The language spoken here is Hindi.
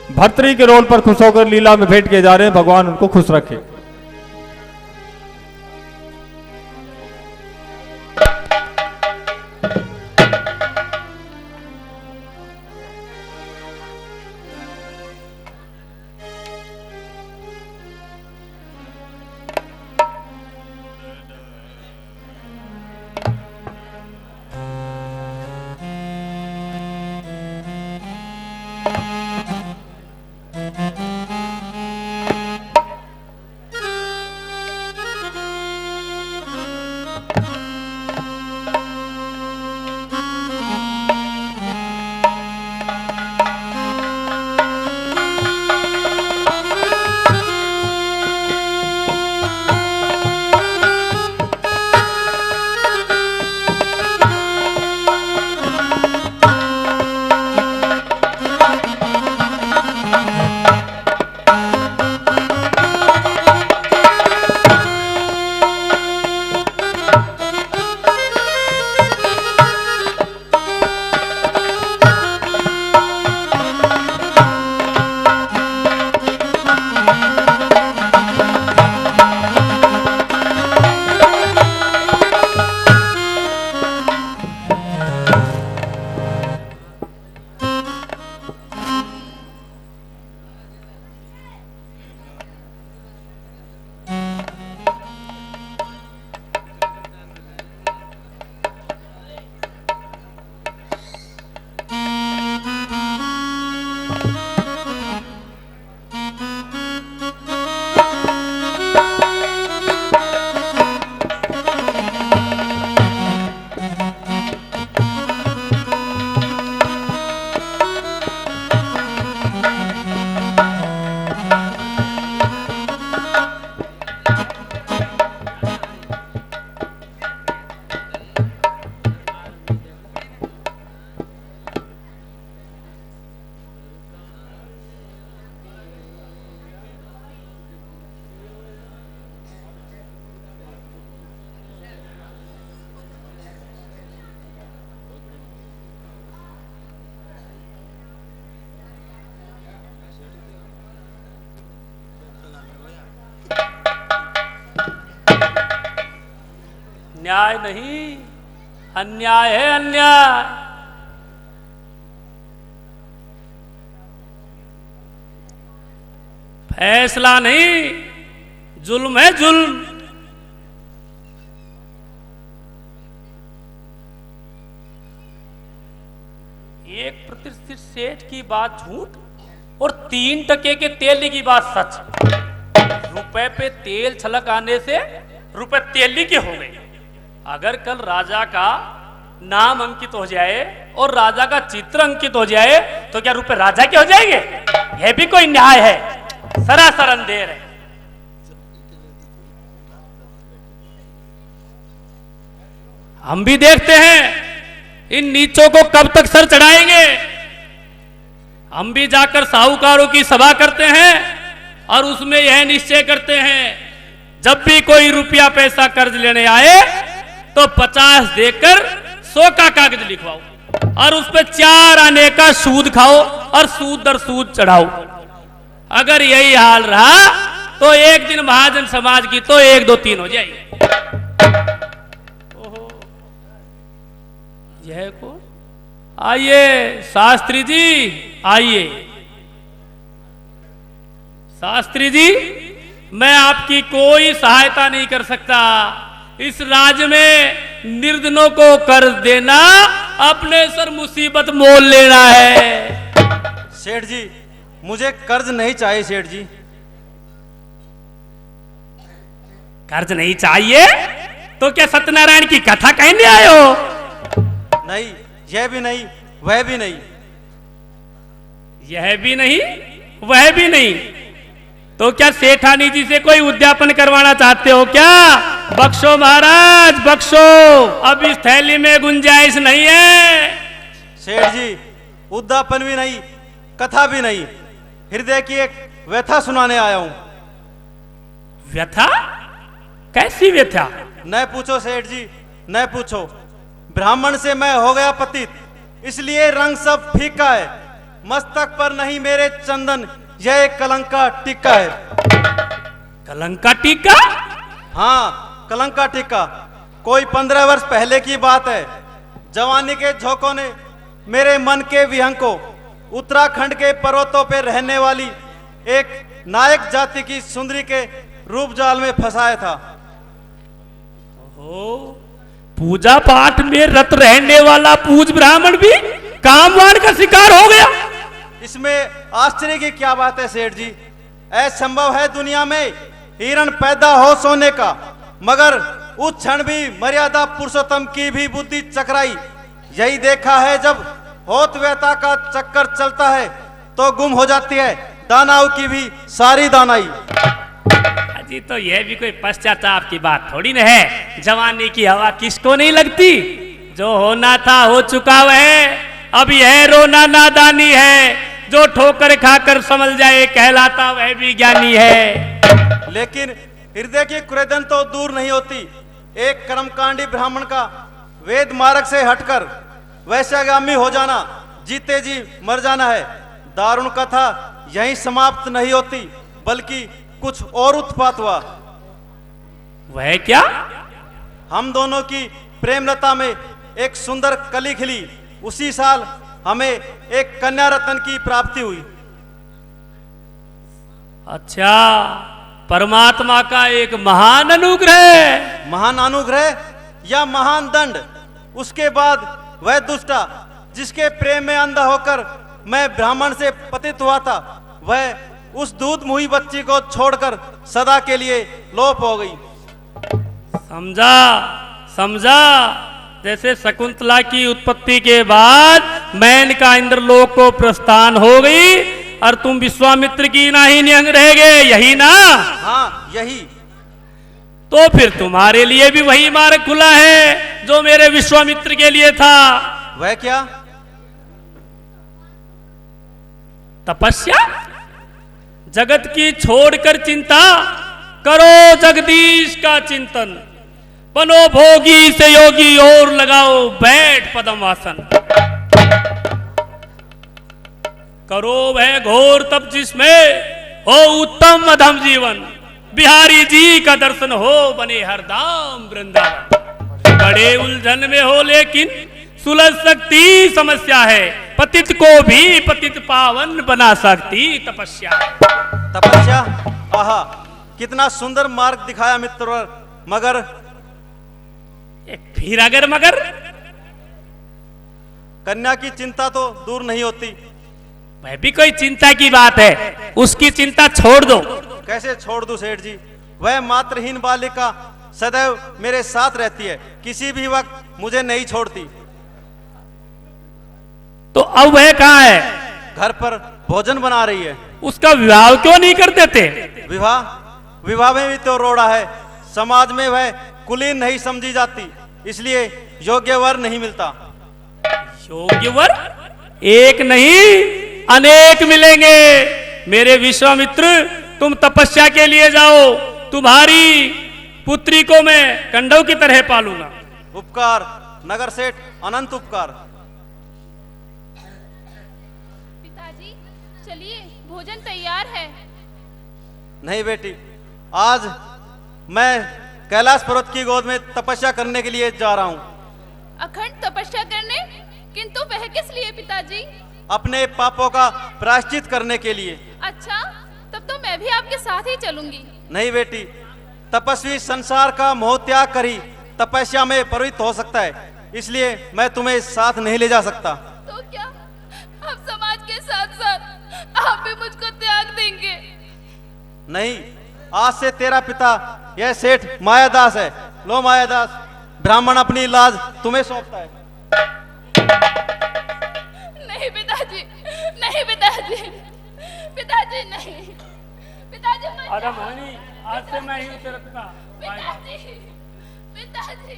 भर्तरी के रोल पर खुश होकर लीला में भेंट किए जा रहे हैं। भगवान उनको खुश रखे। न्याय नहीं, अन्याय है अन्याय। फैसला नहीं, जुल्म है जुल्म। एक प्रतिष्ठित सेठ की बात झूठ और 3 टके के तेल की बात सच। रुपए पे तेल छलक आने से रुपए तेली के हो गए। अगर कल राजा का नाम अंकित हो जाए और राजा का चित्र अंकित हो जाए तो क्या रुपए राजा के हो जाएंगे? यह भी कोई न्याय है? सरासर अंधेर है। हम भी देखते हैं इन नीचों को कब तक सर चढ़ाएंगे। हम भी जाकर साहूकारों की सभा करते हैं और उसमें यह निश्चय करते हैं जब भी कोई रुपया पैसा कर्ज लेने आए तो 50 देकर 100 का कागज लिखवाओ और उस पे 4 आने का सूद खाओ और सूद दर सूद चढ़ाओ। अगर यही हाल रहा तो एक दिन महाजन समाज की तो 1 2 3 हो जाएगी। ओहो, यह कौन? आइए शास्त्री जी, आइए। शास्त्री जी, मैं आपकी कोई सहायता नहीं कर सकता। इस राज्य में निर्धनों को कर्ज देना अपने सर मुसीबत मोल लेना है। सेठ जी, मुझे कर्ज नहीं चाहिए सेठ जी। कर्ज नहीं चाहिए तो क्या सत्यनारायण की कथा कहने आए हो? नहीं, यह भी नहीं, वह भी नहीं। यह भी नहीं, वह भी नहीं। तो क्या सेठानी जी से कोई उद्यापन करवाना चाहते हो क्या? बख्शो महाराज, बख्शो। अब इस थैली में गुंजाइश नहीं है। सेठ जी, उद्यापन भी नहीं, कथा भी नहीं, हृदय की एक व्यथा सुनाने आया हूं। व्यथा? कैसी व्यथा? न पूछो सेठ जी, न पूछो। ब्राह्मण से मैं हो गया पतित, इसलिए रंग सब फीका है। मस्तक पर नहीं मेरे चंदन, यह एक कलंक का टिक्का है। कलंक का टीका? हाँ, कलंक का टिक्का। कोई 15 वर्ष पहले की बात है। जवानी के झोंकों ने मेरे मन के विहंग को उत्तराखंड के पर्वतों पर रहने वाली एक नायक जाति की सुंदरी के रूप जाल में फंसाया था। ओ, पूजा पाठ में रत रहने वाला पूज ब्राह्मण भी कामवान का शिकार हो गया। इसमें आश्चर्य की क्या बात है सेठ जी? असंभव है दुनिया में हिरण पैदा हो सोने का, मगर उस क्षण भी मर्यादा पुरुषोत्तम की भी बुद्धि चकराई। यही देखा है, जब होत व्यता का चक्कर चलता है तो गुम हो जाती है दानाओं की भी सारी दानाई। जी तो यह भी कोई पश्चाताप की बात थोड़ी न है। जवानी की हवा किसको नहीं लगती? जो होना था हो चुका वह, अब यह रोना नादानी है। जो ठोकर खाकर समझ जाए कहलाता वह भी ज्ञानी है। लेकिन हृदय की कुरेदन तो दूर नहीं होती। एक कर्मकांडी ब्राह्मण का वेद मार्ग से हटकर वैश्यगामी हो जाना, जीते जी मर जाना है। दारुण कथा यहीं समाप्त नहीं होती, बल्कि कुछ और उत्पात हुआ। वह क्या? हम दोनों की प्रेमलता में एक सुंदर कली खिली। उसी साल हमें एक कन्या रत्न की प्राप्ति हुई। अच्छा, परमात्मा का एक महान अनुग्रह। महान अनुग्रह या महान दंड? उसके बाद वह दुष्टा जिसके प्रेम में अंधा होकर मैं ब्राह्मण से पतित हुआ था, वह उस दूध मुही बच्ची को छोड़कर सदा के लिए लोप हो गई। समझा समझा। जैसे शकुंतला की उत्पत्ति के बाद मैन का इंद्रलोक को प्रस्थान हो गई और तुम विश्वामित्र की नाही निहंग रह गए, यही ना? हाँ, यही। तो फिर तुम्हारे लिए भी वही मार्ग खुला है जो मेरे विश्वामित्र के लिए था। वह क्या? तपस्या। जगत की छोड़कर चिंता करो, जगदीश का चिंतन। बनो भोगी से योगी और लगाओ बैठ पदम आसन। करो वह घोर तप जिसमें हो उत्तम अधम जीवन। बिहारी जी का दर्शन हो बने हरदाम वृंदावन। बड़े उलझन में हो लेकिन सुलझ सकती समस्या है। पतित को भी पतित पावन बना सकती तपस्या। तपस्या? आहा, कितना सुंदर मार्ग दिखाया मित्र। मगर फिर अगर मगर? कन्या की चिंता तो दूर नहीं होती। वह भी कोई चिंता की बात है, उसकी चिंता छोड़ दो। कैसे छोड़ दूं सेठ जी? वह मात्रहीन बालिका सदैव मेरे साथ रहती है, किसी भी वक्त मुझे नहीं छोड़ती। तो अब वह कहाँ है? घर पर भोजन बना रही है। उसका विवाह क्यों नहीं कर देते? विवाह में भी तो रोड़ा है। समाज में वह कुलीन नहीं समझी जाती, इसलिए योग्य वर नहीं मिलता। योग्य वर एक नहीं अनेक मिलेंगे। मेरे विश्वामित्र, तुम तपस्या के लिए जाओ। तुम्हारी पुत्री को मैं कंडव की तरह पालूंगा। उपकार नगर सेठ, अनंत उपकार। पिताजी चलिए, भोजन तैयार है। नहीं बेटी, आज मैं कैलाश पर्वत की गोद में तपस्या करने के लिए जा रहा हूँ। अखंड तपस्या करने? किंतु वह किस लिए पिताजी? अपने पापों का प्रायश्चित करने के लिए। अच्छा, तब तो मैं भी आपके साथ ही चलूंगी। नहीं बेटी, तपस्वी संसार का मोह त्याग कर ही तपस्या में प्रवृत्त हो सकता है, इसलिए मैं तुम्हें साथ नहीं ले जा सकता। तो क्या अब समाज के साथ साथ आप भी मुझको त्याग देंगे? नहीं, आज से तेरा पिता यह सेठ मायादास है। लो मायादास, ब्राह्मण अपनी लाज तुम्हें सौंपता है। नहीं पिताजी, नहीं पिताजी, पिताजी नहीं, पिताजी मत अरे मोहिनी, आज से मैं ही तेरा पिता। पिताजी, पिताजी।